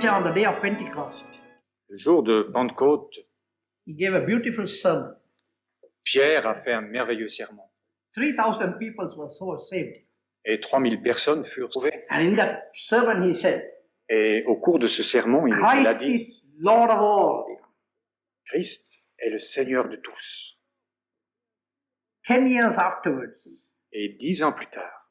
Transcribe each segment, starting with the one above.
Peter, on the day of Pentecost, Le jour de Pentecôte, he gave a beautiful sermon. Pierre a fait un merveilleux sermon. 3,000 people were so saved. Et 3000 personnes furent sauvées. And in that sermon, he said, Et au cours de ce sermon, il a Christ dit, is Lord of all. Christ est le Seigneur de tous. 10 years afterwards, Et 10 ans plus tard,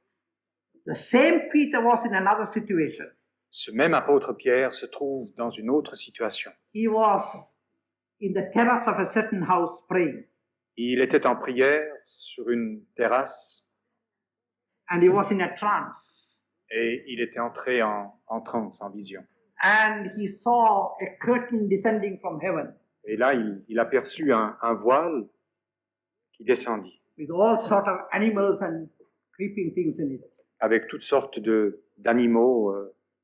the same Peter was in another situation. ce même apôtre Pierre se trouve dans une autre situation. He was in the terrace of a certain house praying, Il était en prière sur une terrasse and he was in a trance. et il était entré en transe, en vision. And he saw a curtain descending from heaven Et là, il aperçut un voile qui descendit with all sort of animals and creeping things in it. avec toutes sortes d'animaux,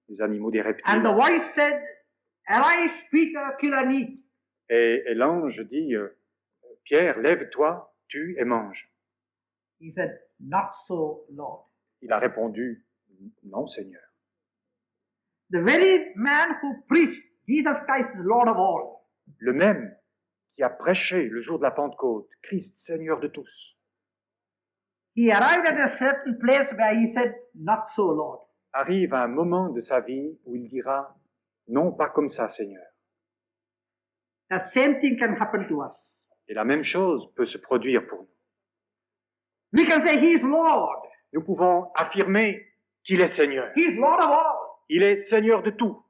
des animaux, des And reptiles. the voice said, Arise, Peter, kill and eat. Et l'ange dit, Pierre, lève-toi, tue et mange. He said, Not so, Lord. Il a répondu, non, Seigneur. The very man who preached Jesus Christ is Lord of all. Le même qui a prêché le jour de la Pentecôte, Christ, Seigneur de tous, He arrived at a certain place where he said, Not so, Lord. arrive à un moment de sa vie où il dira, non, pas comme ça, Seigneur. That same thing can happen to us. Et la même chose peut se produire pour nous. We can say, He is Lord. Nous pouvons affirmer qu'il est Seigneur. He is Lord of all. Il est Seigneur de tout.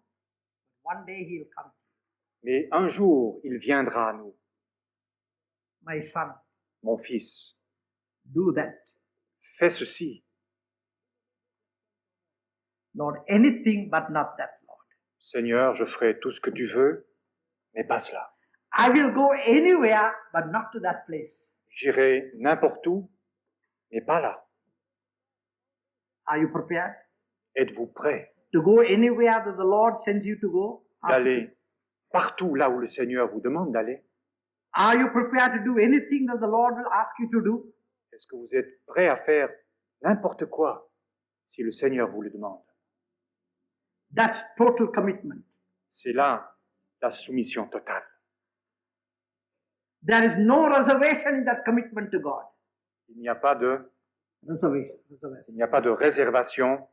One day He'll come. Mais un jour, il viendra à nous. My son, Mon fils, do that. fais ceci. Lord, anything but not that, Lord. Seigneur, je ferai tout ce que tu veux, mais pas cela. I will go anywhere but not to that place. J'irai n'importe où, mais pas là. Are you prepared Êtes-vous prêt to go anywhere that the Lord sends you to go? d'aller partout là où le Seigneur vous demande d'aller? Are you prepared to do anything that the Lord will ask you to do? Est-ce que vous êtes prêt à faire n'importe quoi si le Seigneur vous le demande? That's total commitment. C'est là la soumission totale. There is no reservation in that commitment to God. Il n'y a pas de Reservation. réservation,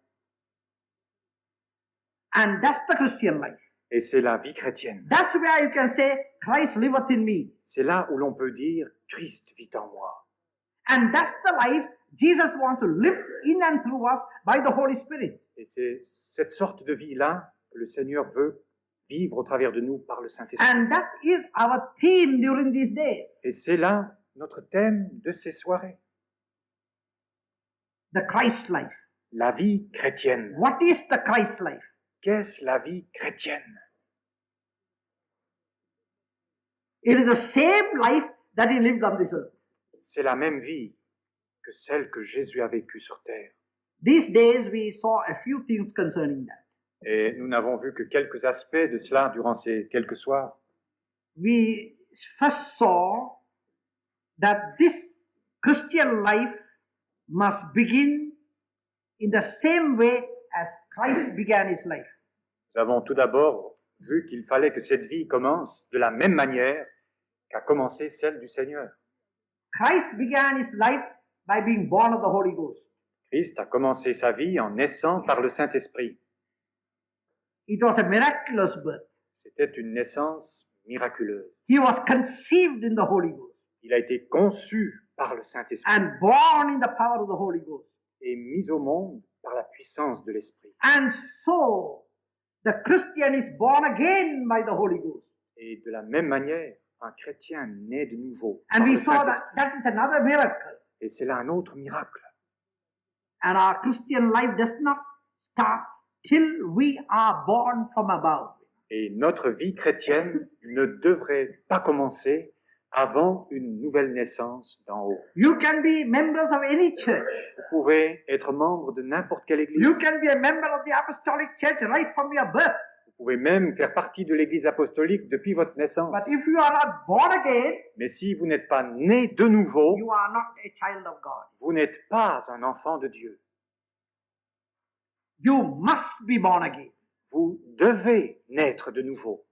And that's the Christian life. et c'est la vie chrétienne. That's where you can say, Christ liveth in me. C'est là où l'on peut dire Christ vit en moi. And that's the life Jesus wants to live in and through us by the Holy Spirit. Et c'est cette sorte de vie-là que le Seigneur veut vivre au travers de nous par le Saint-Esprit. And that is our theme during these days. Et c'est là notre thème de ces soirées. The Christ life. La vie chrétienne. What is the Christ life? Qu'est-ce la vie chrétienne? It is the same life that he lived on this earth. C'est la même vie que celle que Jésus a vécue sur terre. These days we saw a few things concerning that. Et nous n'avons vu que quelques aspects de cela durant ces quelques soirs. We first saw that this Christian life must begin in the same way as Christ began his life. Nous avons tout d'abord vu qu'il fallait que cette vie commence de la même manière qu'a commencé celle du Seigneur. Christ began his life by being born of the Holy Ghost. Christ a commencé sa vie en naissant par le Saint-Esprit. It was a miraculous birth. C'était une naissance miraculeuse. He was conceived in the Holy Ghost Il a été conçu par le Saint-Esprit and born in the power of the Holy Ghost. et mis au monde par la puissance de l'Esprit. And so, the Christian is born again by the Holy Ghost. Et de la même manière, un chrétien naît de nouveau And par we le saw Saint-Esprit. that is another miracle. Et c'est là un autre miracle. And our Christian life does not start till we are born from above. Et notre vie chrétienne ne devrait pas commencer avant une nouvelle naissance d'en haut. You can be members of any church. Vous pouvez être membre de n'importe quelle église. You can be a member of the apostolic church right from your birth. Vous pouvez même faire partie de l'église apostolique depuis votre naissance. But if you are not born again, Mais si vous n'êtes pas né de nouveau, you are not a child of God. vous n'êtes pas un enfant de Dieu. You must be born again. vous devez naître de nouveau.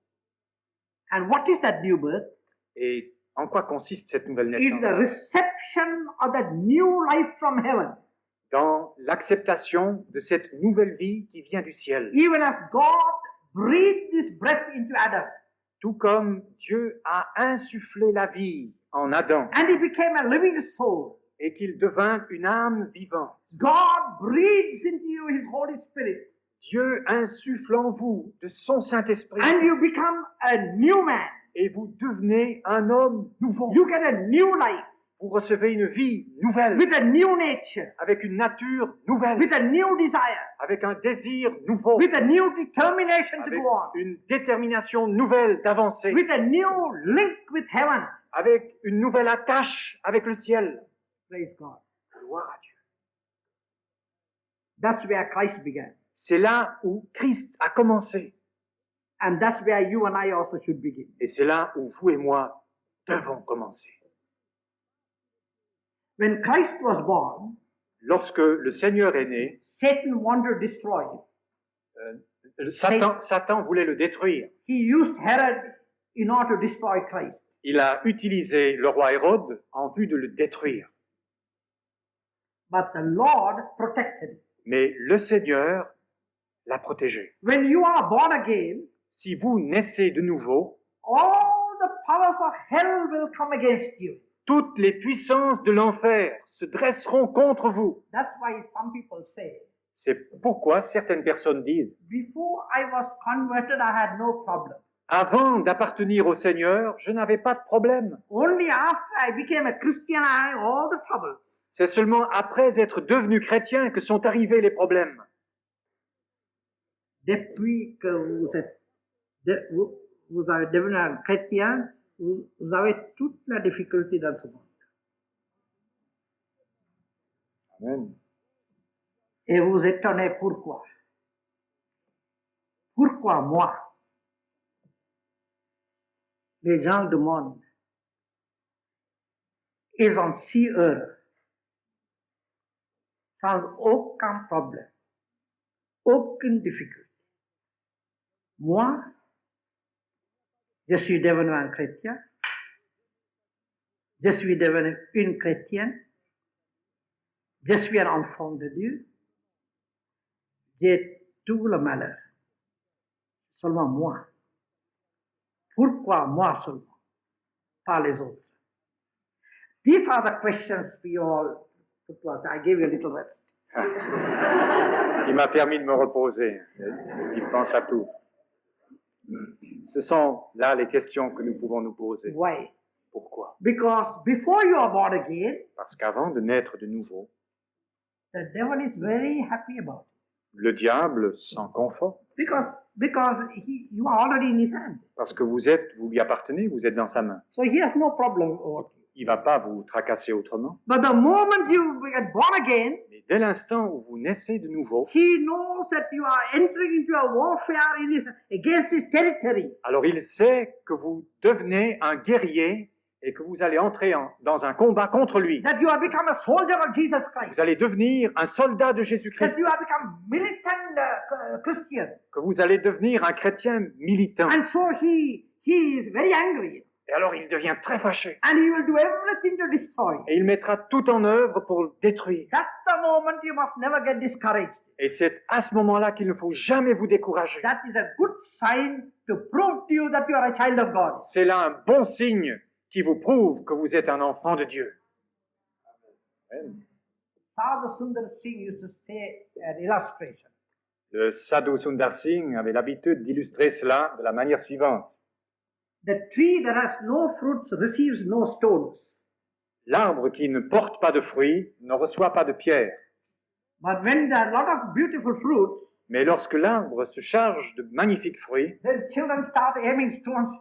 And what is that new birth? Et en quoi consiste cette nouvelle It's the naissance? reception of that new life from heaven. Dans l'acceptation de cette nouvelle vie qui vient du ciel. Even as God breathed this breath into Adam, Tout comme Dieu a insufflé la vie en Adam and he became a living soul. et qu'il devint une âme vivante. God breathes into you his Holy Spirit, Dieu insuffle en vous de son Saint-Esprit and you become a new man. et vous devenez un homme nouveau. You get a new life Vous recevez une vie nouvelle, with a new nature, avec une nature nouvelle, with a new desire, avec un désir nouveau, with a new determination to avec go on, une détermination nouvelle d'avancer, with a new link with heaven. avec une nouvelle attache avec le ciel. Praise God. Gloire à Dieu. That's where Christ began. C'est là où Christ a commencé. And that's where you and I also should begin. Et c'est là où vous et moi devons commencer. When Christ was born, Lorsque le Seigneur est né, Satan wanted to destroy him. Satan voulait le détruire. He used Herod in order to destroy Christ. Il a utilisé le roi Hérode en vue de le détruire. But the Lord protected him. Mais le Seigneur l'a protégé. When you are born again, Si vous naissez de nouveau, all the powers of hell will come against you. toutes les puissances de l'enfer se dresseront contre vous. That's why some people say, C'est pourquoi certaines personnes disent, before I was converted, I had no problem. avant d'appartenir au Seigneur, je n'avais pas de problème. Only after I became a Christian, I had all the troubles. C'est seulement après être devenu chrétien que sont arrivés les problèmes. Depuis que vous avez devenu un chrétien, vous avez toute la difficulté dans ce monde. Amen. Et vous vous étonnez pourquoi. Pourquoi moi? Les gens du monde, ils sont si heureux, sans aucun problème, aucune difficulté. Moi, je suis devenu un chrétien, je suis devenu une chrétienne, je suis un enfant de Dieu, j'ai tout le malheur. Seulement moi. Pourquoi moi seulement? Pas les autres. These are the questions we all put to us. I gave you a little rest. Il m'a permis de me reposer. Il pense à tout. Ce sont là les questions que nous pouvons nous poser. Why? Pourquoi? Because before you are born again, Parce qu'avant de naître de nouveau, the devil is very happy about it. le diable s'en conforte. Because you are already in his hand. Parce que vous lui appartenez, vous êtes dans sa main. So he has no problem over you. Il va pas vous tracasser autrement. But the moment you get born again, Mais dès l'instant où vous naissez de nouveau, he knows that you are entering into a warfare against his territory. alors il sait que vous devenez un guerrier et que vous allez entrer dans un combat contre lui. That you have become a soldier of Jesus Christ. Vous allez devenir un soldat de That Jésus-Christ, you have become militant Christian. que vous allez devenir un chrétien militant. And so he is very angry. Et alors il devient très fâché. And he will do everything to destroy. Et il mettra tout en œuvre pour le détruire. That's the moment you must never get discouraged. Et c'est à ce moment-là qu'il ne faut jamais vous décourager. That is a good sign to prove to you that you are a child of God. C'est là un bon signe qui vous prouve que vous êtes un enfant de Dieu. Amen. Sadhu Sundar Singh used to say an illustration. Le Sadhu Sundar Singh avait l'habitude d'illustrer cela de la manière suivante. The tree that has no fruits receives no stones. L'arbre qui ne porte pas de fruits ne reçoit pas de pierres. But when there are a lot of beautiful fruits, Mais lorsque l'arbre se charge de magnifiques fruits, then children start aiming stones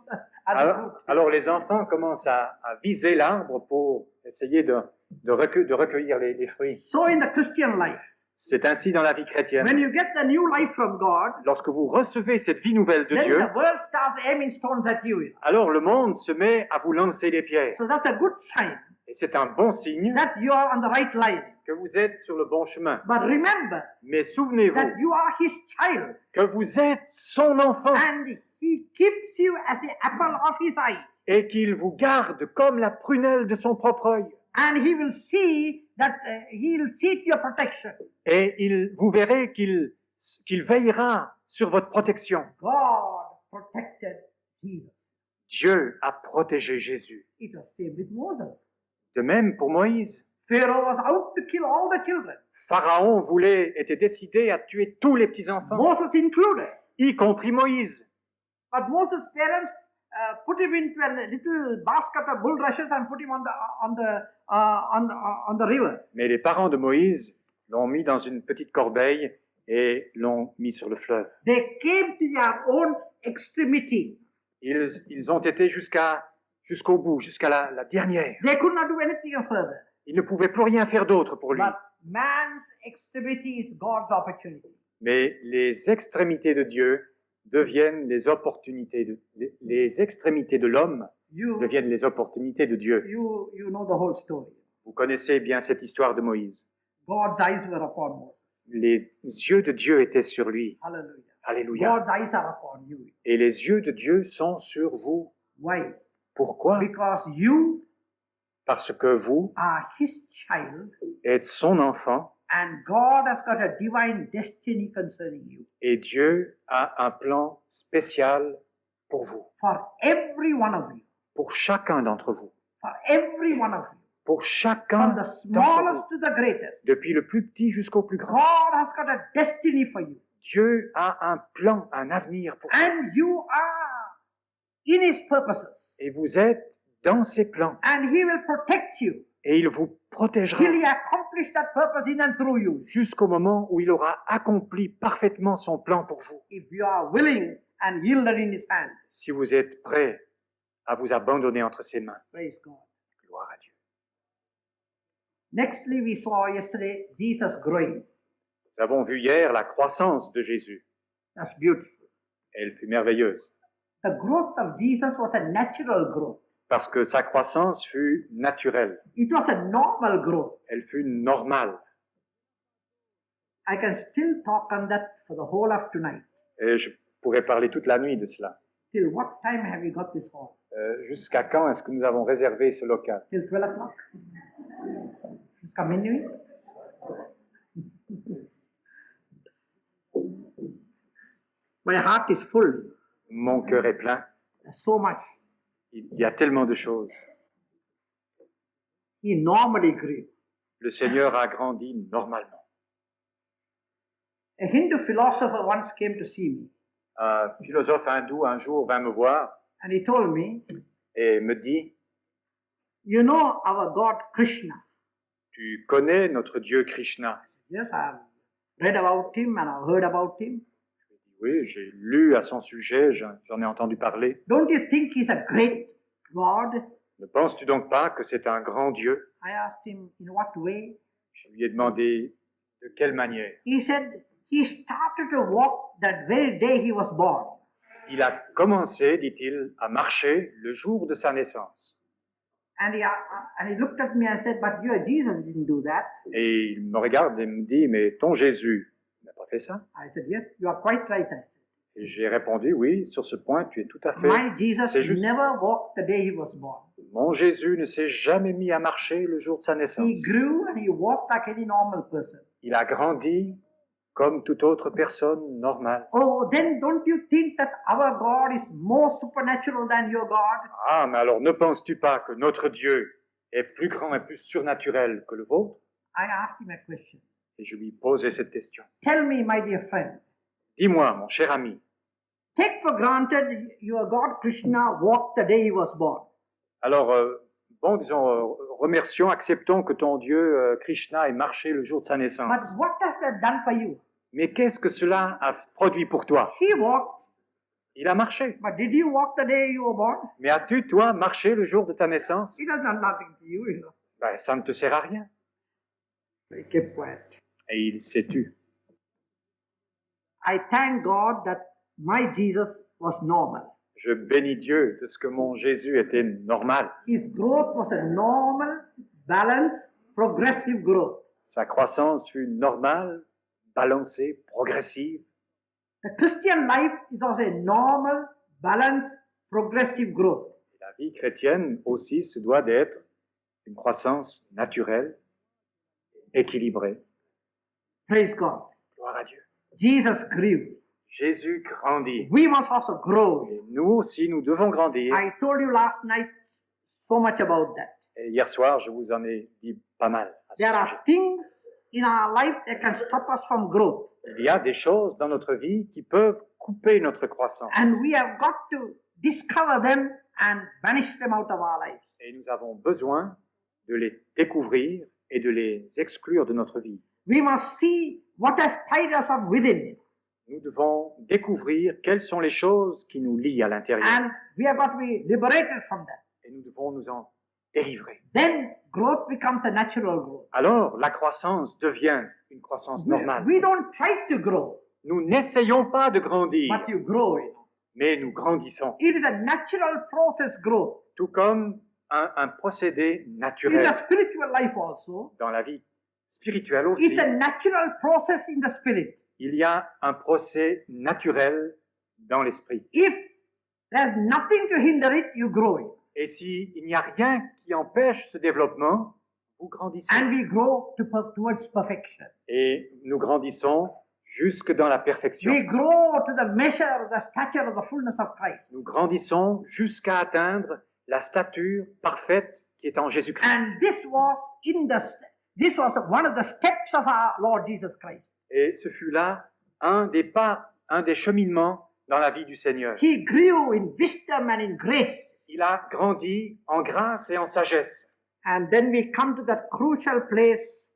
at the fruit. alors les enfants commencent à viser l'arbre pour essayer de recueillir les fruits. So in the Christian life, C'est ainsi dans la vie chrétienne. when you get the new life from God, Lorsque vous recevez cette vie nouvelle de then Dieu, the world starts aiming stones at you. alors le monde se met à vous lancer des pierres. So that's a good sign. Et c'est un bon signe that you are on the right line. que vous êtes sur le bon chemin. But remember Mais souvenez-vous that you are his child que vous êtes son enfant and he keeps you as the apple of his eye. et qu'il vous garde comme la prunelle de son propre œil. And he will see that he'll see to your protection. Et vous verrez qu'il veillera sur votre protection. God protected Jesus. Dieu a protégé Jésus. It was same with Moses. De même pour Moïse. Pharaoh was out to kill all the children, Pharaon était décidé à tuer tous les petits-enfants, Moses included. y compris Moïse. But Moses' parents put him into a little basket of bulrushes and put him on the river. Mais les parents de Moïse l'ont mis dans une petite corbeille et l'ont mis sur le fleuve. They came to their own extremity. Ils ont été jusqu'au bout, jusqu'à la dernière. They could not do anything further. Ils ne pouvaient plus rien faire d'autre pour lui. But man's extremity is God's opportunity. Mais les extrémités de Dieu deviennent les opportunités les extrémités de l'homme deviennent les opportunités de Dieu. You know the whole story. Vous connaissez bien cette histoire de Moïse. God's eyes were upon Moses. Les yeux de Dieu étaient sur lui. Hallelujah. Alléluia. God's eyes are upon you. Et les yeux de Dieu sont sur vous. Why? Pourquoi? Because you Parce que vous are his child êtes son enfant and God has got a divine destiny concerning you. et Dieu a un plan spécial pour vous, For every one of you. pour chacun d'entre vous, For every one of you. pour chacun From the d'entre smallest vous, to the greatest. depuis le plus petit jusqu'au plus grand. God has got a destiny for you. Dieu a un plan, un avenir pour vous. And you are in his purposes. Et vous êtes dans ses plans. And he will protect you Et il vous protégera till he accomplishes that purpose in and through you. jusqu'au moment où il aura accompli parfaitement son plan pour vous. If you are willing and yielded in his hand. Si vous êtes prêt à vous abandonner entre ses mains. Praise God. Gloire à Dieu. Nextly, we saw yesterday Jesus growing. Nous avons vu hier la croissance de Jésus. That's beautiful. Elle fut merveilleuse. The growth of Jesus was a natural growth. Parce que sa croissance fut naturelle. It was a normal growth. Elle fut normale. I can still talk on that for the whole of tonight. Et je pourrais parler toute la nuit de cela. Till what time have you got this hall? Jusqu'à quand est-ce que nous avons réservé ce local? Till 12 o'clock? Jusqu'à minuit? My heart is full. Mon cœur est plein. There's so much. Il y a tellement de choses. He normally grew. Le Seigneur a grandi normalement. A Hindu philosopher once came to see me Un philosophe hindou un jour vint me voir and he told me, et me dit, you know our God Krishna. tu connais notre Dieu Krishna? Yes, I've read about him and I've heard about him. Je lui ai dit, oui, j'ai lu à son sujet, j'en ai entendu parler. Don't you think he's a great God? Ne penses-tu donc pas que c'est un grand Dieu? I asked him, in what way? Je lui ai demandé de quelle manière. He said he started to walk that very day he was born. Il a commencé, dit-il, à marcher le jour de sa naissance. And he looked at me and said, but your Jesus didn't do that. Et il me regarde et me dit, mais ton Jésus n'a pas fait ça? I said, yes, you are quite right. Et j'ai répondu, oui, sur ce point, tu es tout à fait... My Jesus C'est juste. never walked the day he was born. Mon Jésus ne s'est jamais mis à marcher le jour de sa He naissance. grew and he walked like any normal person. Il a grandi comme toute autre personne normale. Oh, then don't you think that our God is more supernatural than your God? Ah, mais alors ne penses-tu pas que notre Dieu est plus grand et plus surnaturel que le vôtre? I asked him a question. Et je lui posais cette question. Tell me, my dear friend, Dis-moi, mon cher ami, take for granted your God Krishna walked the day he was born. alors, bon, disons, remercions, acceptons que ton Dieu, Krishna, ait marché le jour de sa But naissance. what has that done for you? Mais qu'est-ce que cela a produit pour toi? He walked, Il a marché. but did you walk the day you were born? Mais as-tu, toi, marché le jour de ta naissance? It has done nothing to you, you know. Ben, ça ne te sert à rien. He kept quiet. Et il s'est tu. I thank God that my Jesus was normal. Je bénis Dieu de ce que mon Jésus était normal. His growth was a normal, balanced, progressive growth. Sa croissance fut normale, balancée, progressive. The Christian life is also a normal, balanced, progressive growth. Et la vie chrétienne aussi se doit d'être une croissance naturelle, équilibrée. Praise God. Gloire à Dieu. Jesus grew. Jésus grandit. We must also grow. Et nous aussi, nous devons grandir. I told you last night so much about that. Et hier soir, je vous en ai dit pas mal à ce There sujet. are things in our life that can stop us from growth. Il y a des choses dans notre vie qui peuvent couper notre croissance. And we have got to discover them and banish them out of our lives. Et nous avons besoin de les découvrir et de les exclure de notre vie. We must see what has tied us up within. Nous devons découvrir quelles sont les choses qui nous lient à l'intérieur. And we have got to be liberated from that. Et nous devons nous en délivrer. Then growth becomes a natural growth. Alors, la croissance devient une croissance normale. We don't try to grow, Nous n'essayons pas de grandir, but you grow it. mais nous grandissons. It is a natural process growth. Tout comme un procédé In naturel the spiritual life also, dans la vie spirituelle aussi. it's a natural process in the spirit. Il y a un procès naturel dans l'esprit. If there's nothing to hinder it, you grow it. Et s'il n'y a rien qui empêche ce développement, vous grandissez. And we grow towards perfection. Et nous grandissons jusque dans la perfection. We grow to the measure, the stature of the fullness of Christ. Nous grandissons jusqu'à atteindre la stature parfaite qui est en Jésus-Christ. And this was one of the steps of our Lord Jesus Christ. Et ce fut là un des pas, un des cheminements dans la vie du Seigneur. He grew in wisdom and in grace. Il a grandi en grâce et en sagesse. And then we come to that crucial place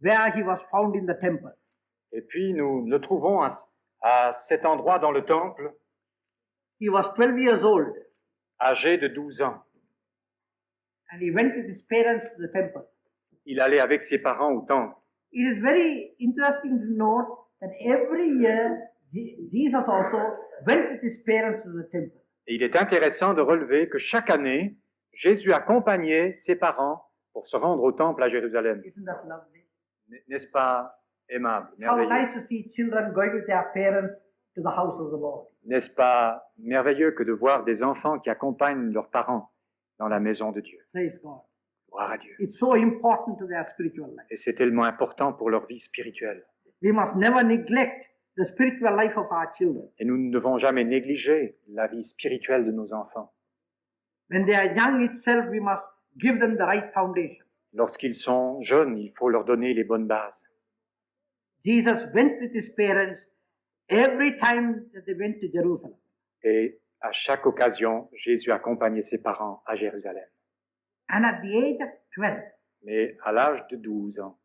where he was found in the temple. Et puis nous le trouvons à cet endroit dans le temple, He was 12 years old âgé de 12 ans. and he went with his parents to the temple. Il allait avec ses parents au temple. It is very interesting to note that every year Jesus also went with his parents to the temple. Et il est intéressant de relever que chaque année, Jésus accompagnait ses parents pour se rendre au temple à Jérusalem. Isn't that lovely? N'est-ce pas aimable, How merveilleux? nice to see children going with their parents to the house of the Lord. N'est-ce pas merveilleux que de voir des enfants qui accompagnent leurs parents dans la maison de Dieu? Praise God. Gloire à Dieu. It's so important to their spiritual life. Et c'est tellement important pour leur vie spirituelle. We must never neglect the spiritual life of our children. Et nous ne devons jamais négliger la vie spirituelle de nos enfants. When they are young itself, we must give them the right foundation. Lorsqu'ils sont jeunes, il faut leur donner les bonnes bases. Jesus went with his parents every time that they went to Jerusalem. Et à chaque occasion, Jésus accompagnait ses parents à Jérusalem. And at the age of 12, Mais à l'âge de 12 ans,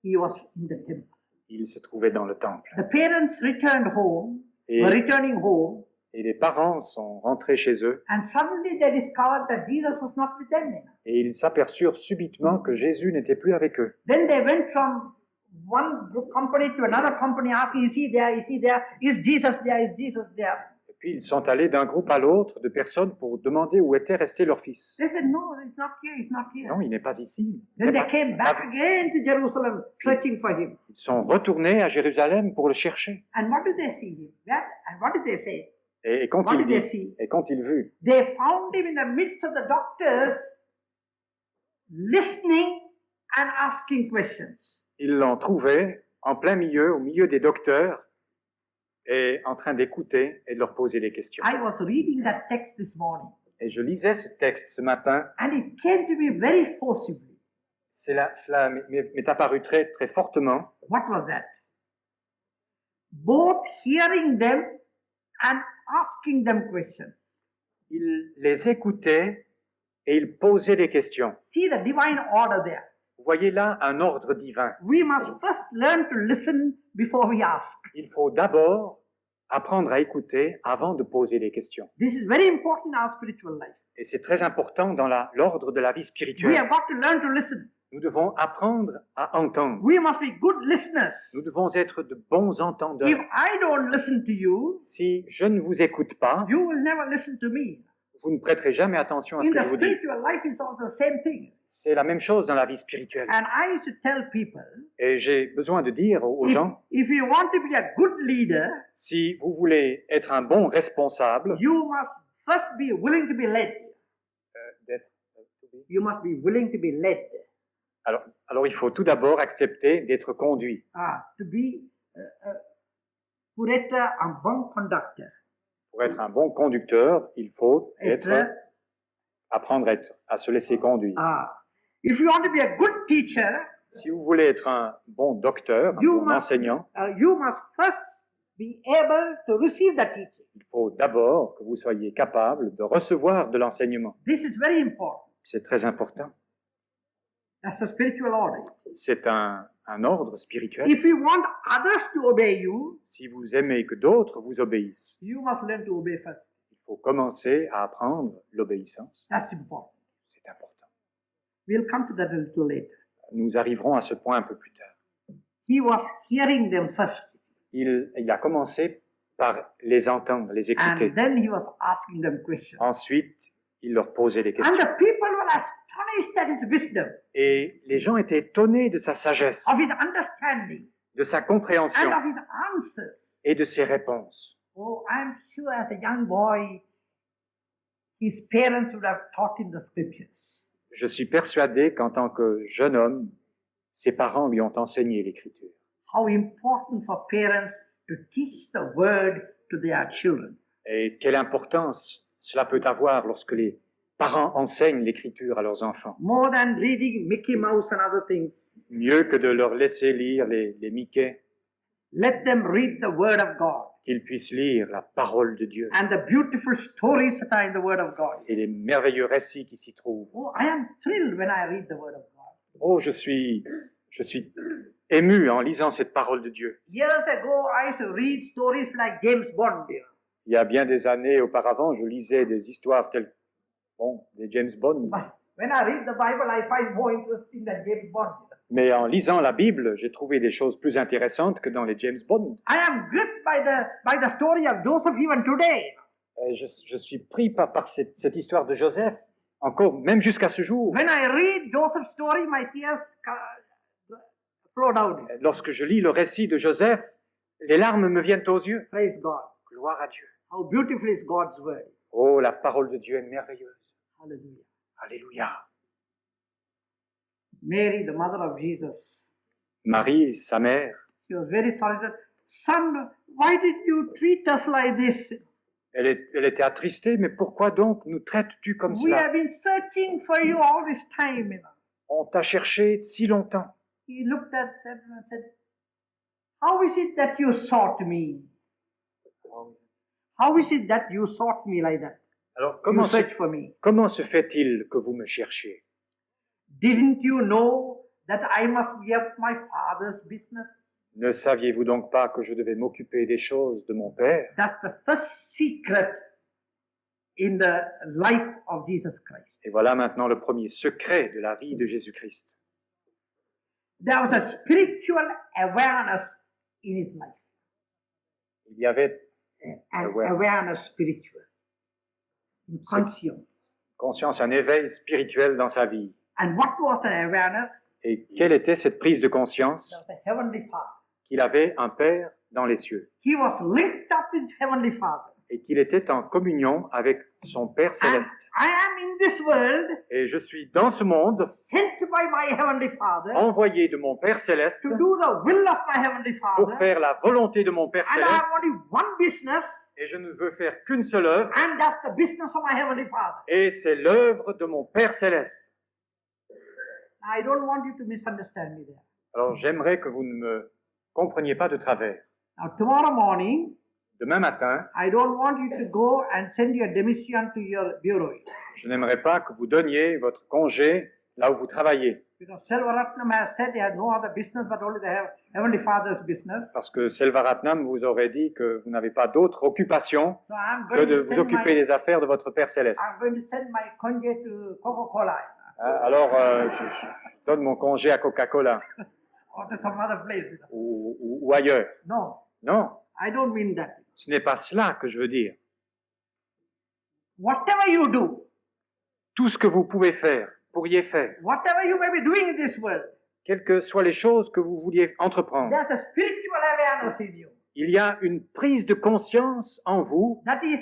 he was in the temple. il se trouvait dans le temple. The parents returned home, Et, were returning home, et les parents sont rentrés chez eux and suddenly they discovered that Jesus was not with them anymore. et ils s'aperçurent subitement que Jésus n'était plus avec eux. Then they went from one group company to another company asking, is he there? Is he there? Is Jesus there? Is Jesus there? Et puis ils sont allés d'un groupe à l'autre de personnes pour demander où était resté leur fils. They said, no, he's not here, he's not here. Non, il n'est pas ici. Then Il n'est they pas- came back again to Jerusalem searching for him. Ils sont retournés à Jérusalem pour le chercher. And what did they see him? And what did they say? Et quand What ils did they disent, see? et quand ils vurent, They found him in the midst of the doctors, listening and asking questions. ils l'ont trouvé en plein milieu, au milieu des docteurs, et en train d'écouter et de leur poser des questions. I was reading that text this morning, Et je lisais ce texte ce matin. and it came to me very forcibly. Cela m'est apparu très, très fortement. What was that? Both hearing them and asking them questions. Il les écoutait et il posait des questions. See the divine order there. Vous voyez là un ordre divin. We must first learn to listen before we ask. Il faut d'abord apprendre à écouter avant de poser des questions. This is very important in our spiritual life. Et c'est très important dans l'ordre de la vie We spirituelle. have got to learn to listen. Nous devons apprendre à entendre. We must be good listeners. Nous devons être de bons entendeurs. If I don't listen to you, Si je ne vous écoute pas, you will never listen to me. vous ne prêterez jamais attention à ce In que the je vous dis. spiritual life, it's also the same thing. C'est la même chose dans la vie spirituelle. And I used to tell people, Et j'ai besoin de dire aux gens, if you want to be a good leader, si vous voulez être un bon responsable, you must first be willing to be led. You must be willing to be led. alors il faut tout d'abord accepter d'être conduit. To be, pour être un bon conducteur. Pour être un bon conducteur, il faut apprendre à se laisser conduire. If you want to be a good teacher, si vous voulez être un bon docteur, un bon enseignant, you must first be able to receive the teaching. Il faut d'abord que vous soyez capable de recevoir de l'enseignement. This is very important. C'est très important. That's a spiritual order. C'est un ordre spirituel. If you want others to obey you, si vous aimez que d'autres vous obéissent, you must learn to obey first. Il faut commencer à apprendre l'obéissance. That's important. C'est important. We'll come to that a little later. Nous arriverons à ce point un peu plus tard. He was hearing them first. Il a commencé par les entendre, les écouter. And then he was asking them questions. Ensuite, il leur posait des And questions. the people were astonished at his wisdom, Et les gens étaient étonnés de sa sagesse, of his understanding, de sa compréhension and of his answers. et de ses réponses. Oh, I'm sure as a young boy, his parents would have taught him the scriptures. Je suis persuadé qu'en tant que jeune homme, ses parents lui ont enseigné l'Écriture. How important for parents to teach the word to their children. Et quelle importance cela peut avoir lorsque les parents enseignent l'Écriture à leurs enfants. More than reading Mickey Mouse and other things. Mieux que de leur laisser lire les Mickey. Let them read the word of God. Qu'ils puissent lire la parole de Dieu. And the beautiful stories that are in the word of God. Et les merveilleux récits qui s'y trouvent. Oh, I am thrilled when I read the word of God. Oh, je suis ému en lisant cette parole de Dieu. Years ago, I used to read stories like James Bond. Il y a bien des années auparavant, je lisais des histoires telles, des James Bond. When I read the Bible, I find more interesting than James Bond. Mais en lisant la Bible, j'ai trouvé des choses plus intéressantes que dans les James Bond. I am gripped by the story of Joseph even today. Je suis pris par cette histoire de Joseph, encore, même jusqu'à ce jour. When I read Joseph's story, my tears flow down. Lorsque je lis le récit de Joseph, les larmes me viennent aux yeux. Praise God. Gloire à Dieu. How beautiful is God's word. Oh, la parole de Dieu est merveilleuse. Hallelujah. Alléluia. Mary, the mother of Jesus, Marie, sa mère, she was very sorry. That, Son, why did you treat us like this? elle était attristée, mais pourquoi donc nous traites-tu comme We cela? have been searching for you all this time. On t'a cherché si longtemps. He looked at them and said, how is it that you sought me? How is it that you sought me like that? Alors, You search for me. comment se fait-il que vous me cherchiez? Didn't you know that I must be of my father's business? Ne saviez-vous donc pas que je devais m'occuper des choses de mon Père? That's the first secret in the life of Jesus Christ. Et voilà maintenant le premier secret de la vie de Jésus-Christ. There was a spiritual awareness in his life. Il y avait An awareness spiritual. conscience, un éveil spirituel dans sa vie. And what was the awareness? Et quelle était cette prise de conscience? There was a heavenly Father. Qu'il avait un Père dans les cieux. He was linked up with his heavenly Father. Et qu'il était en communion avec son Père céleste. And I am in this world, et je suis dans ce monde, sent by my heavenly Father, envoyé de mon Père céleste, to do the will of my heavenly pour Father. faire la volonté de mon Père And I céleste. have only one business, Et je ne veux faire qu'une seule œuvre, and that's the business of my heavenly Father. et c'est l'œuvre de mon Père céleste. I don't want you to misunderstand me there. Alors j'aimerais que vous ne me compreniez pas de travers. Now tomorrow morning, Demain matin, I don't want you to go and send your demission to your bureau. je n'aimerais pas que vous donniez votre congé là où vous travaillez. Because Selvaratnam has said he has no other business but only the Heavenly Father's business. Parce que Selvaratnam vous aurait dit que vous n'avez pas d'autre occupation So I'm que going de to vous send occuper des affaires de votre Père céleste. I'm going to send my conge to Coca-Cola. Alors, je donne mon congé à Coca-Cola or to some other place. ou ailleurs. No, Non, I don't mean that. ce n'est pas cela que je veux dire. Whatever you do, Tout ce que vous pouvez faire, pourriez faire, whatever you may be doing in this world, quelles que soient les choses que vous vouliez entreprendre, there's a spiritual awareness in you. il y a une prise de conscience en vous That is,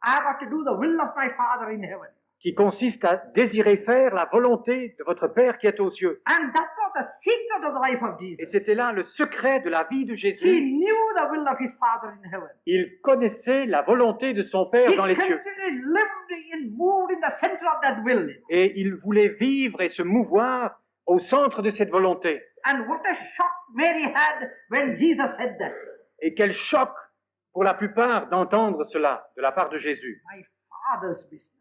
I got to do the will of my Father in heaven. qui consiste à désirer faire la volonté de votre Père qui est aux cieux. And that was the secret of the life of Et Jesus. c'était là le secret de la vie de He Jésus. knew the will of his Father in heaven. Il connaissait la volonté de son Père He dans les cieux. continually lived and moved in the center of that will. Et il voulait vivre et se mouvoir au centre de cette volonté. And what a shock Mary had when Jesus said that. Et quel choc pour la plupart d'entendre cela de la part de Jésus. My Father's business.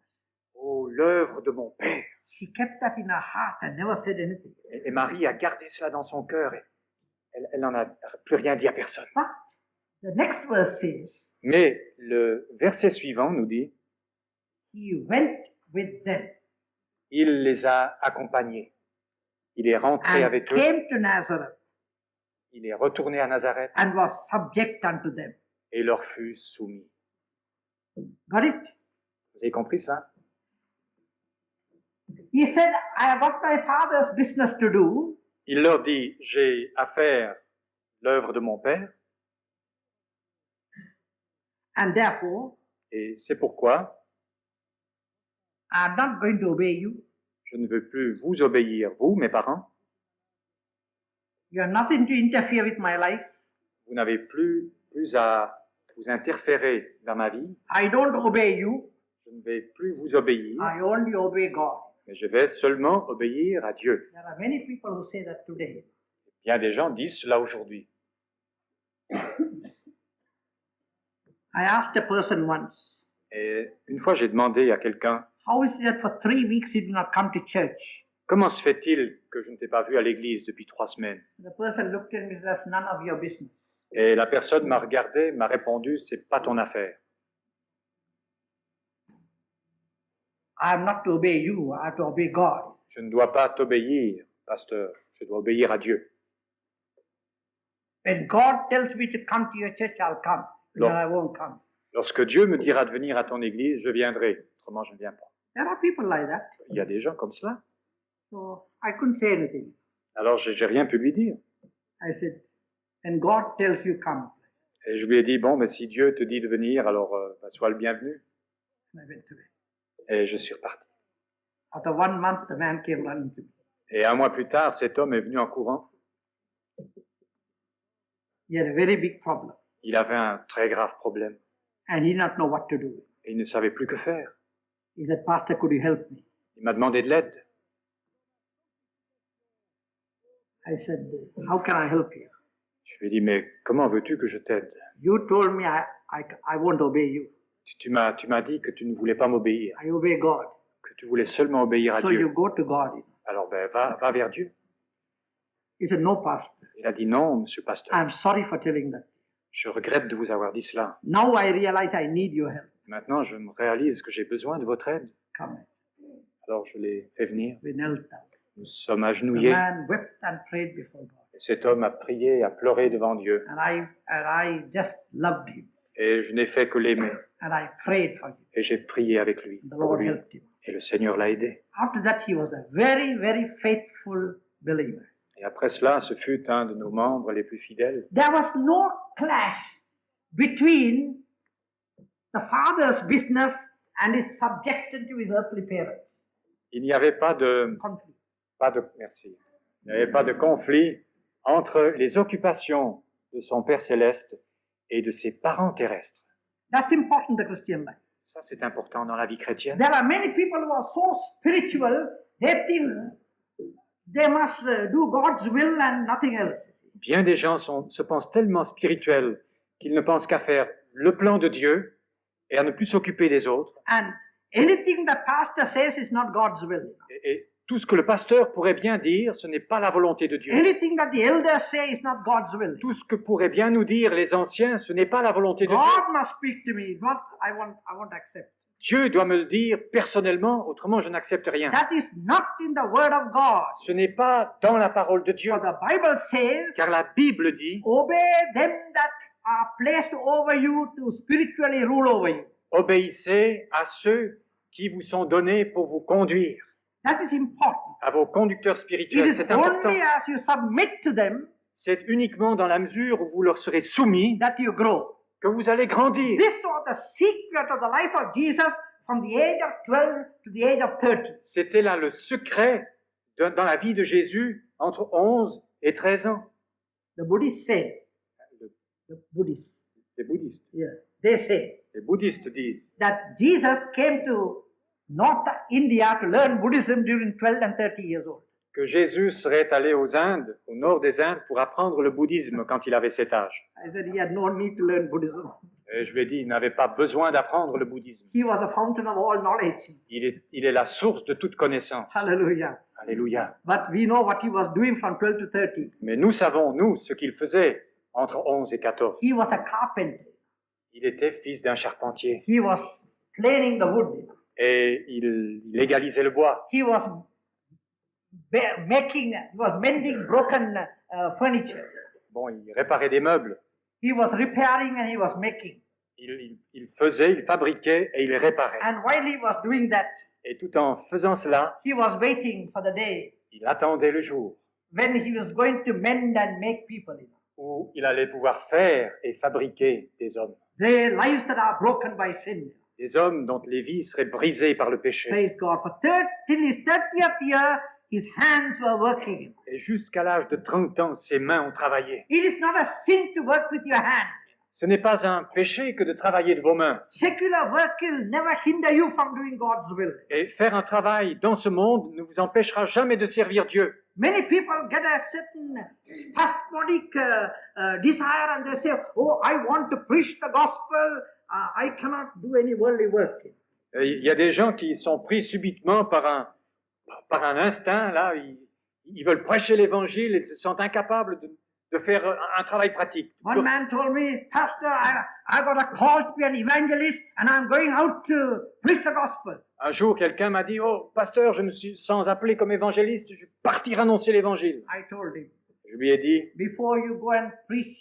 Oh, l'œuvre de mon Père. She kept that in her heart and never said anything. Et Marie a gardé cela dans son cœur et elle n'en a plus rien dit à personne. But the next verse says, Mais le verset suivant nous dit, He went with them il les a accompagnés. Il est rentré and avec eux. came to Nazareth Il est retourné à Nazareth and was subject unto them. et leur fut soumis. Got it? Vous avez compris ça? He said, I have got my Father's business to do, Il leur dit, j'ai à faire l'œuvre de mon Père and therefore et c'est pourquoi I am not going to obey you. je ne veux plus vous obéir, vous, mes parents. You have nothing to interfere with my life. Vous n'avez plus à vous interférer dans ma vie. I don't obey you. Je ne vais plus vous obéir, I only obey God. mais je vais seulement obéir à Dieu. There are many people who say that today. Bien des gens disent cela aujourd'hui. I asked a person once, Et une fois, j'ai demandé à quelqu'un, how is it that for 3 weeks you do not come to church? comment se fait-il que je ne t'ai pas vu à l'église depuis 3 semaines? The person looked at me and said, that's none of your business. Et la personne m'a regardé, m'a répondu, c'est pas ton affaire. I am not to obey you, I have to obey God. Je ne dois pas t'obéir, pasteur. Je dois obéir à Dieu. When God tells me to come to your church, I'll come. No. Then I won't come. Lorsque Dieu me dira de venir à ton église, je viendrai. Autrement, je ne viens pas. There are people like that. Il y a des gens comme cela. So I couldn't say anything. Alors, j'ai rien pu lui dire. I said, when God tells you come. Et je lui ai dit, bon, mais si Dieu te dit de venir, alors sois le bienvenu. And I went away. Et je suis reparti. After 1 month, the man came running to me. Et 1 mois plus tard, cet homme est venu en courant. He had a very big problem. Il avait un très grave problème. And he did not know what to do. Et il ne savait plus que faire. He said, Pastor, could you help me? Il m'a demandé de l'aide. I said, how can I help you? Je lui ai dit, mais comment veux-tu que je t'aide? You told me I won't obey you. Tu m'as dit que tu ne voulais pas m'obéir, I obey God. que tu voulais seulement obéir à So you Dieu. go to God. Alors, ben, va vers Dieu. He said, no, Pastor. Il a dit, non, monsieur pasteur. I'm sorry for telling that. Je regrette de vous avoir dit cela. Now I realize I need your help. Maintenant, je me réalise que j'ai besoin de votre aide. Come. Alors, je l'ai fait venir. We knelt down. Nous sommes The agenouillés. man wept and prayed before God. Et cet homme a prié, a pleuré devant Dieu. And I just loved him. Et je n'ai fait que l'aimer. And I prayed for him. Et j'ai prié avec lui, The pour Lord lui. helped him. Et le Seigneur l'a aidé. After that, he was a very, very faithful believer. Et après cela, ce fut un de nos membres les plus fidèles. There was no clash between the father's business and his subjection to his earthly parents. Il n'y avait Conflict. merci. Il n'y avait pas de conflit entre les occupations de son Père céleste et de ses parents terrestres. That's important in the Christian life. Ça, c'est important dans la vie chrétienne. There are many people who are so spiritual, they think they must do God's will and nothing else. Bien des gens se pensent tellement spirituels qu'ils ne pensent qu'à faire le plan de Dieu et à ne plus s'occuper des autres. And anything the pastor says is not God's will. Et tout ce que le pasteur pourrait bien dire, ce n'est pas la volonté de Dieu. Anything that the elders say is not God's will. Tout ce que pourraient bien nous dire les anciens, ce n'est pas la volonté de Dieu. God must speak to me. Not I won't accept. Dieu doit me le dire personnellement, autrement je n'accepte rien. That is not in the Word of God. Ce n'est pas dans la parole de Dieu, For the Bible says, car la Bible dit, obey them that are placed over you to spiritually rule over you. obéissez à ceux qui vous sont donnés pour vous conduire, That is important. à vos conducteurs It spirituels. is C'est important. only as you submit to them C'est uniquement dans la mesure où vous leur serez soumis that you grow. que vous allez grandir. This was the secret of the life of Jesus from the age of 12 to the age of 30. C'était là le secret dans la vie de Jésus entre 11 et 13 ans. The Buddhists say, the Buddhists, Les bouddhistes. yeah, they say Les bouddhistes disent that Jesus came to North India to learn Buddhism during 12 and 30 years old. que Jésus serait allé aux Indes, au nord des Indes, pour apprendre le bouddhisme quand il avait cet âge. I said he had no need to learn Buddhism. Et je lui ai dit, il n'avait pas besoin d'apprendre le bouddhisme. He was the fountain of all knowledge. Il est la source de toute connaissance. Hallelujah. Alléluia. But we know what he was doing from 12 to 30. Mais nous savons, nous, ce qu'il faisait entre 11 et 14. He was a carpenter. Il était fils d'un charpentier. He was planing the wood. Et il égalisait le bois. He was mending broken furniture. Bon, il réparait des meubles. He was repairing and he was making. Il faisait, il fabriquait et il réparait. And while he was doing that, Et tout en faisant cela, he was waiting for the day il attendait le jour when he was going to mend and make people. où il allait pouvoir faire et fabriquer des hommes. Their lives that are broken by sin. Des hommes dont les vies seraient brisées par le péché. Praise God. Till his 30th year, his hands were working. Et jusqu'à l'âge de 30 ans, ses mains ont travaillé. It is not a sin to work with your hands. Ce n'est pas un péché que de travailler de vos mains. Secular work will never hinder you from doing God's will. Et faire un travail dans ce monde ne vous empêchera jamais de servir Dieu. Many people get a certain spasmodic desire and they say, oh, I want to preach the gospel. I cannot do any worldly work. Et il y a des gens qui sont pris subitement par un instinct, là, ils veulent prêcher l'évangile et se sentent incapables de faire un travail pratique. One man told me, Pastor, I got a call to be an evangelist and I'm going out to preach the gospel. Un jour, quelqu'un m'a dit, oh, pasteur, je me suis sans appelé comme évangéliste, je vais partir annoncer l'évangile. I told him, Je lui ai dit, before you go and preach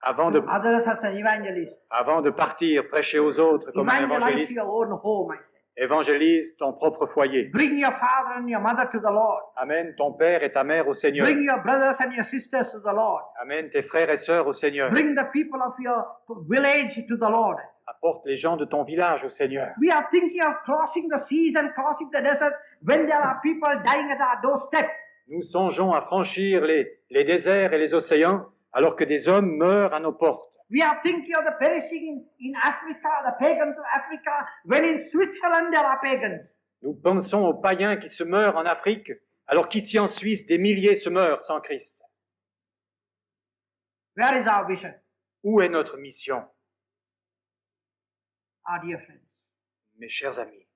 avant to others as an evangelist, de partir prêcher aux autres comme un evangelize évangéliste, your own home, I said. évangélise ton propre foyer. Bring your father and your mother to the Lord. Amène ton père et ta mère au Seigneur. Bring your brothers and your sisters to the Lord. Amène tes frères et sœurs au Seigneur. Bring the people of your village to the Lord. Apporte les gens de ton village au Seigneur. We are thinking of crossing the seas and crossing the desert when there are people dying at our doorstep. Nous songeons à franchir les déserts et les océans alors que des hommes meurent à nos portes. We are thinking of the perishing in Africa, the pagans of Africa, when in Switzerland there are pagans. Nous pensons aux païens qui se meurent en Afrique alors qu'ici en Suisse des milliers se meurent sans Christ. Where is our vision, Où est notre mission, our dear friends? mes chers amis?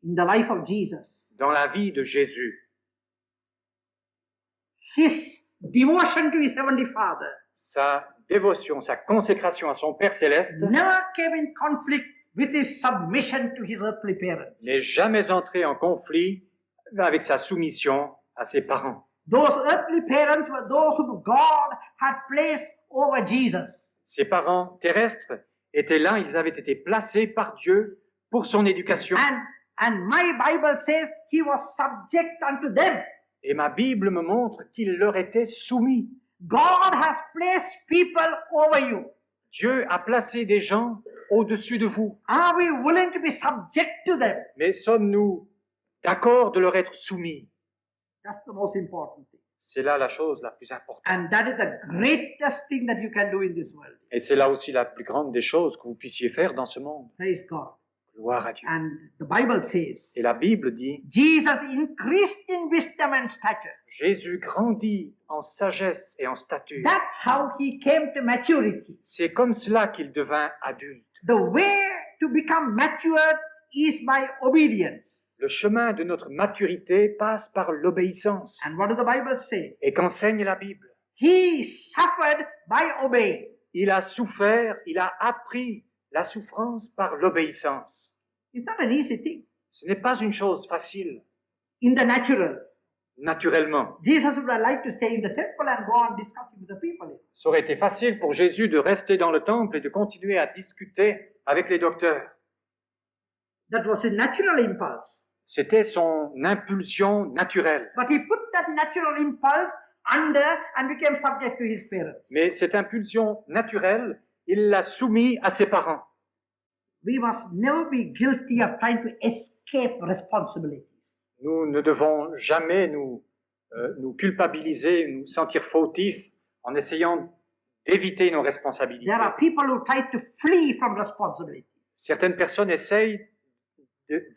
In the life of Jesus, Dans la vie de Jésus, his devotion to his heavenly Father sa dévotion, sa consécration à son Père céleste never came in conflict with his submission to his earthly parents. n'est jamais entré en conflit avec sa soumission à ses parents. Those earthly parents were those whom God had placed over Jesus. Ses parents terrestres étaient là, ils avaient été placés par Dieu pour son éducation. And my Bible says he was subject unto them. Et ma Bible me montre qu'il leur était soumis. God has placed people over you. Dieu a placé des gens au-dessus de vous. Are we willing to be subject to them? Mais sommes-nous d'accord de leur être soumis? That's the most important thing. C'est là la chose la plus importante. And that is the greatest thing that you can do in this world. Et c'est là aussi la plus grande des choses que vous puissiez faire dans ce monde. Praise God. Gloire à Dieu. And the Bible says, Et la Bible dit, Jesus increased in wisdom and stature. Jésus grandit en sagesse et en stature. That's how he came to maturity. C'est comme cela qu'il devint adulte. The way to become matured is by obedience. Le chemin de notre maturité passe par l'obéissance. And what does the Bible say? Et qu'enseigne la Bible? He suffered by obeying. Il a souffert, il a appris la souffrance par l'obéissance. It's not an easy thing. Ce n'est pas une chose facile, In the natural, naturellement. Jesus would have liked to stay in the temple and go on discussing with the people. Ça aurait été facile pour Jésus de rester dans le temple et de continuer à discuter avec les docteurs. That was his natural impulse. C'était son impulsion naturelle. But he put that natural impulse under and became subject to his parents. Mais cette impulsion naturelle, il l'a soumise à ses parents. We must never be guilty of trying to escape responsibilities. Nous ne devons jamais nous culpabiliser, nous sentir fautifs en essayant d'éviter nos responsabilités. There are people who try to flee from responsibilities Certaines personnes essayent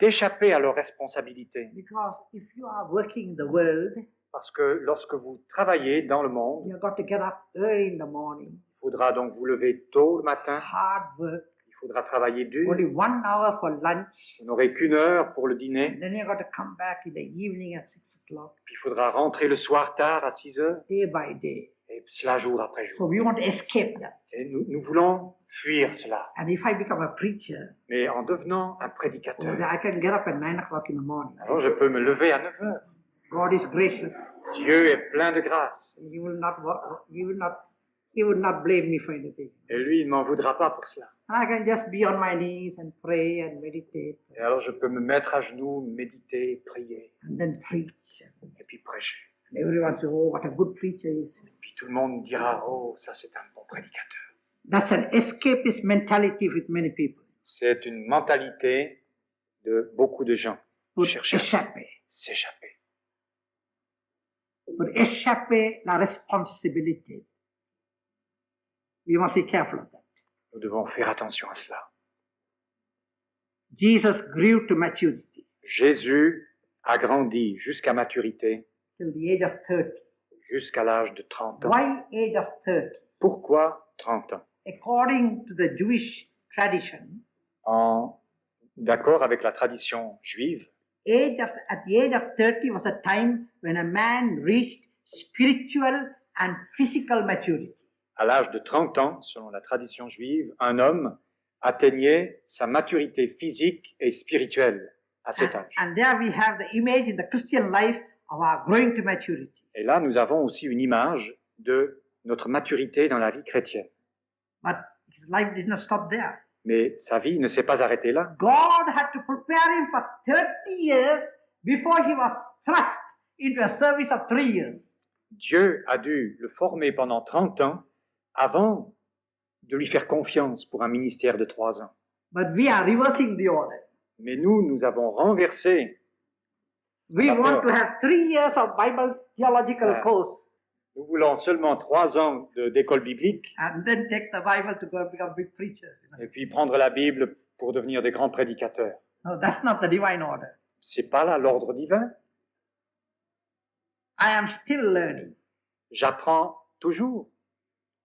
d'échapper à leurs responsabilités. because if you are working in the world, Parce que lorsque vous travaillez dans le monde, you've got to get up early in the morning, il faudra donc vous lever tôt le matin, hard work, il faudra travailler dur, only 1 hour for lunch, vous n'aurez qu'une heure pour le and dîner, then you've got to come back in the evening at 6 o'clock, puis il faudra rentrer le soir tard à 6 heures, day by day. et cela jour après jour. So we want to escape that. Et nous voulons fuir cela. And if I become a preacher, Mais en devenant un well, prédicateur, I can get up at 9 o'clock in the morning. alors je peux me lever à 9 heures. God is gracious. Dieu est plein de grâce. He will not, he would not blame me for anything. Et lui, il ne m'en voudra pas pour cela. I can just be on my knees and pray and meditate Et alors je peux me mettre à genoux, méditer, prier, and then preach. et puis prêcher. And everyone says, oh, what a good preacher he is. Puis tout le monde dira, oh, ça c'est un bon prédicateur. That's an escapist mentality with many people. C'est une mentalité de beaucoup de gens. Pour Chercher à échapper. s'échapper. Pour échapper la responsabilité. We must be careful of that. Nous devons faire attention à cela. Jesus grew to maturity Jésus a grandi jusqu'à maturité, till the age of 30. jusqu'à l'âge de 30 ans. Why age of 30? Pourquoi 30 ans? According to the Jewish tradition, D'accord avec la tradition juive, at the age of 30 was a time when a man reached spiritual and physical maturity. à l'âge de 30 ans, selon la tradition juive, un homme atteignait sa maturité physique et spirituelle à cet âge. And there we have the image in the Christian life of our growing to maturity. Et là, nous avons aussi une image de notre maturité dans la vie chrétienne. But his life did not stop there. Mais sa vie ne s'est pas arrêtée là. God had to prepare him for 30 years before he was thrust into a service of 3 years. Dieu a dû le former pendant 30 ans avant de lui faire confiance pour un ministère de 3 ans. But we are reversing the order. Mais nous avons renversé. We want to have 3 years of Bible theological course Nous voulons seulement 3 ans d'école biblique and then take the Bible to go and become big preachers. et puis prendre la Bible pour devenir des grands prédicateurs. No, that's not the divine order. C'est pas là l'ordre divin. I am still learning, J'apprends toujours.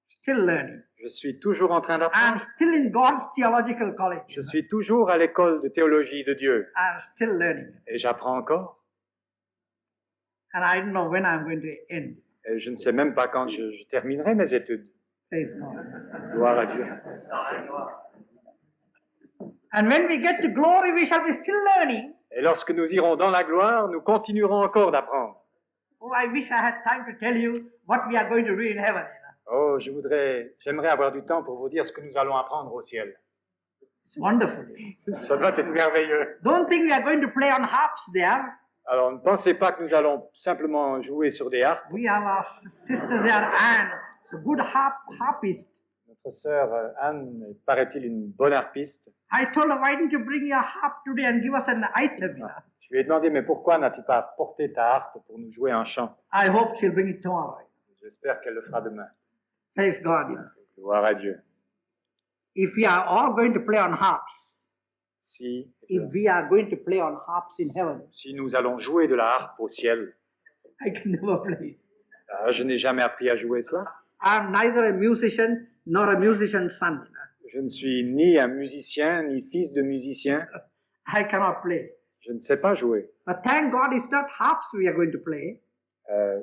still learning. Je suis toujours en train I am d'apprendre. still in God's theological college. Je suis toujours à l'école de théologie de Dieu. I am still learning. Et j'apprends encore. And I don't know when I'm going to end. Et je ne sais même pas quand je terminerai mes études. Praise God. Gloire à Dieu. And when we get to glory, we shall be still learning. Et lorsque nous irons dans la gloire, nous continuerons encore d'apprendre. Oh, I wish I had time to tell you what we are going to do in heaven. Oh, j'aimerais avoir du temps pour vous dire ce que nous allons apprendre au ciel. It's wonderful. Ça doit être merveilleux. Don't think we are going to play on harps there. Alors, ne pensez pas que nous allons simplement jouer sur des harpes. We have our sister there, Anne, the good harpist. Notre sœur Anne est, paraît-il, une bonne harpiste. I told her, why didn't you bring your harp today and give us an item? Je lui ai demandé, mais pourquoi n'as-tu pas porté ta harpe pour nous jouer un chant? I hope she'll bring it tomorrow. J'espère qu'elle le fera demain. Praise God. Gloire à Dieu. If we are all going to play on harps, Si we are going to play on harps in heaven, nous allons jouer de la harpe au ciel, I can never play. je n'ai jamais appris à jouer cela. I'm neither a musician nor a musician's son. Je ne suis ni un musicien, ni fils de musicien. I cannot play. Je ne sais pas jouer. But thank God it's not harps we are going to play.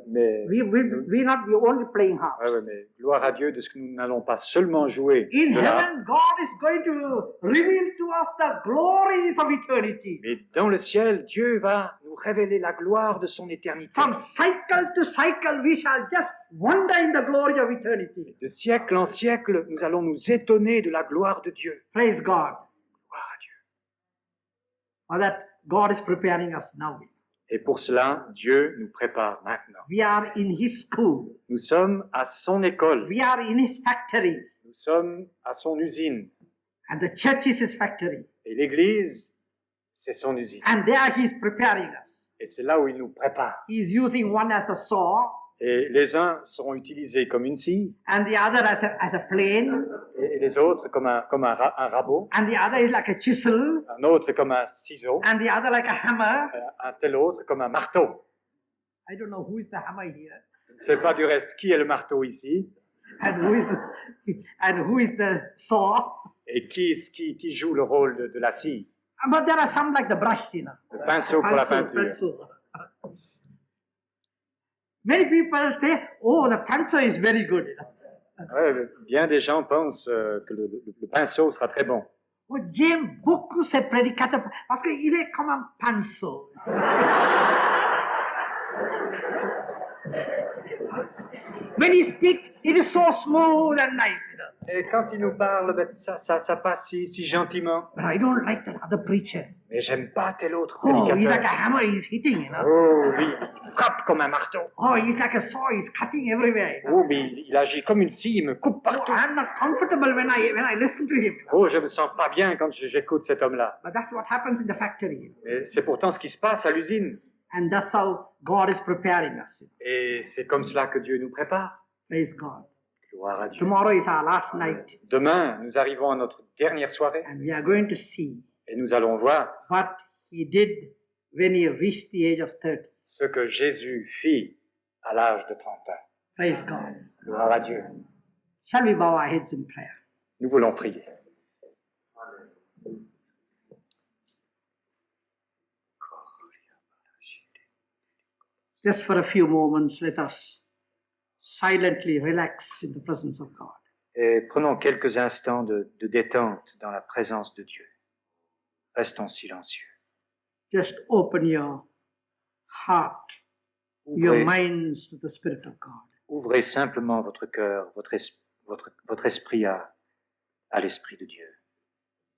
Mais, we're not only playing harps. mais gloire à Dieu de ce que nous n'allons pas seulement jouer In de l'harpe, heaven, God is going to reveal to us the glories of eternity. mais dans le ciel, Dieu va nous révéler la gloire de son éternité. From cycle to cycle, we shall just wonder in the glory of eternity. De siècle en siècle, nous allons nous étonner de la gloire de Dieu. Praise God. Gloire à Dieu. For that, God is preparing us now. Et pour cela, Dieu nous prépare maintenant. We are in His school. Nous sommes à son école, We are in His factory. nous sommes à son usine. And the church is His factory. Et l'Église, c'est son usine. And there He is preparing us. Et c'est là où il nous prépare. He is using one as a saw, Et les uns seront utilisés comme une scie, and the other as a plane, et les autres comme un rabot, and the other is like a chisel, un autre comme un ciseau, and the other like a hammer. un tel autre comme un marteau. I don't know who is the hammer here, Je ne sais pas du reste qui est le marteau ici, and who is the saw. et qui joue le rôle de la scie, But there are some like the brush, you know. le pinceau pour la peinture. Pencil. Many people say, "Oh, the pencil is very good." You know. Ouais, bien des gens pensent que le pinceau sera très bon. Oh, j'aime beaucoup ce prédicateur parce qu'il est comme un pinceau. When he speaks, it is so smooth and nice, you know. Et quand il nous parle, ben, ça passe si gentiment. But I don't like that other preacher. Mais j'aime pas tel autre Oh, he's like a prédicateur. hammer, he's hitting, you know. Oh, lui, il frappe comme un marteau. Oh, he's like a saw, he's cutting everywhere. You know? Oh, mais il agit comme une scie, il me coupe Oh, partout. I'm not comfortable when I listen to him. You know? Oh, je me sens pas bien quand j'écoute cet homme-là. But that's what happens in the factory. Mais c'est pourtant ce qui se passe à l'usine. And that's how God is preparing us. Et c'est comme cela que Dieu nous prépare. Praise God. Gloire à Dieu. Tomorrow is our last night, Demain, nous arrivons à notre dernière soirée and we are going to see et nous allons voir what he did when he reached the age of 30. ce que Jésus fit à l'âge de 30 ans. Praise God. Gloire à Dieu. Shall we bow our heads in prayer? Nous voulons prier. Just for a few moments, let us silently relax in the presence of God. Et prenons quelques instants de détente dans la présence de Dieu. Restons silencieux. Just open your heart, your Ouvrez, minds to the Spirit of God. ouvrez simplement votre cœur, votre esprit à l'Esprit de Dieu.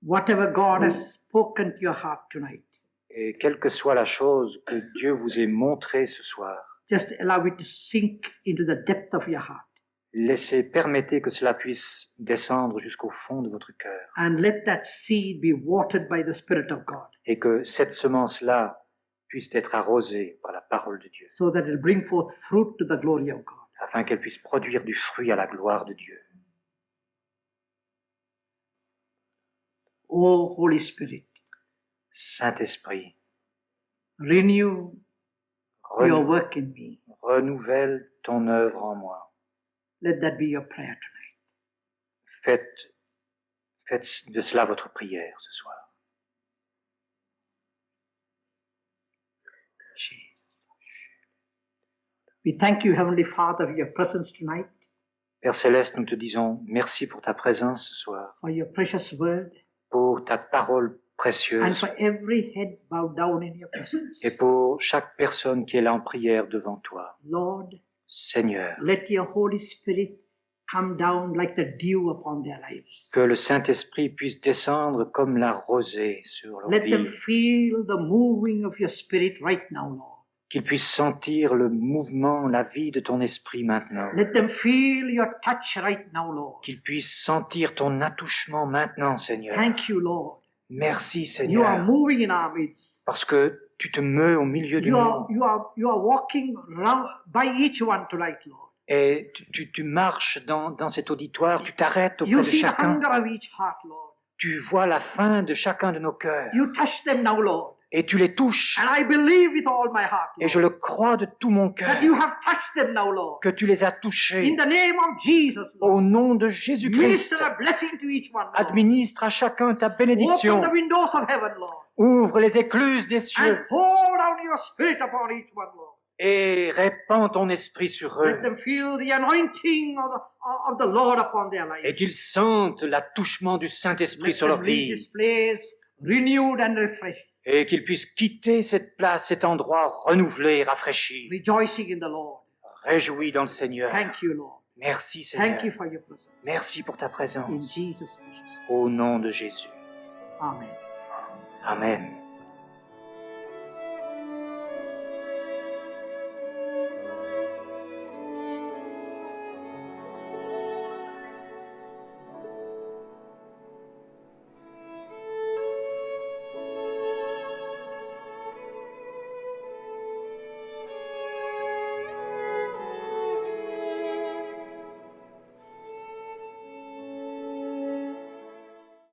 Whatever God has spoken to your heart tonight, Et quelle que soit la chose que Dieu vous ait montrée ce soir, just allow it to sink into the depth of your heart. permettez que cela puisse descendre jusqu'au fond de votre cœur. And let that seed be watered by the Spirit of God, Et que cette semence-là puisse être arrosée par la parole de Dieu, so that it will bring forth fruit to the glory of God. afin qu'elle puisse produire du fruit à la gloire de Dieu. Oh, Holy Spirit, Saint-Esprit, renew your work in me. renouvelle ton œuvre en moi. Let that be your prayer tonight. Faites de cela votre prière ce soir. We thank you, Heavenly Father, for your presence tonight, Père Céleste, nous te disons merci pour ta présence ce soir, for your precious word, pour ta parole and précieuse for every head bowed down in your presence. et pour chaque personne qui est là en prière devant toi. Lord, Seigneur, let your Holy Spirit come down like the dew upon their lives. que le Saint-Esprit puisse descendre comme la rosée sur leur Let them vie, feel the moving of your Spirit right now, Lord. qu'ils puissent sentir le mouvement, la vie de ton esprit maintenant, Let them feel your touch right now, Lord. qu'ils puissent sentir ton attouchement maintenant, Seigneur. Thank you, Lord. Merci, You are Seigneur, moving in our midst. parce que tu te meus au milieu du You monde are walking round by each one tonight, Lord. et tu marches dans cet auditoire, tu t'arrêtes auprès You de see the chacun, hunger of each heart, Lord. tu vois la faim de chacun de nos cœurs You touch them now, Lord. et tu les touches. And I believe with all my heart, Et je Lord, le crois de tout mon cœur that you have touched them now, Lord. que tu les as touchés. In the name of Jesus, Au Lord. nom de Jésus-Christ, Minister a blessing to each one, Lord. administre à chacun ta bénédiction. Open the windows of heaven, Lord. Ouvre les écluses des cieux And pour down your Spirit upon each one, Lord. et répands ton esprit sur Let eux them feel the anointing of the Lord upon their et lives. qu'ils sentent l'attouchement du Saint-Esprit Let sur them leur leave vie this place renewed and refreshed, et qu'ils puissent quitter cette place, cet endroit renouvelé et rafraîchi, rejoicing in the Lord. réjouis dans le Seigneur. Thank you, Lord. Merci Thank you Seigneur. for your presence. Merci pour ta In présence. Jesus' precious name. Au nom de Jésus. Amen. Amen.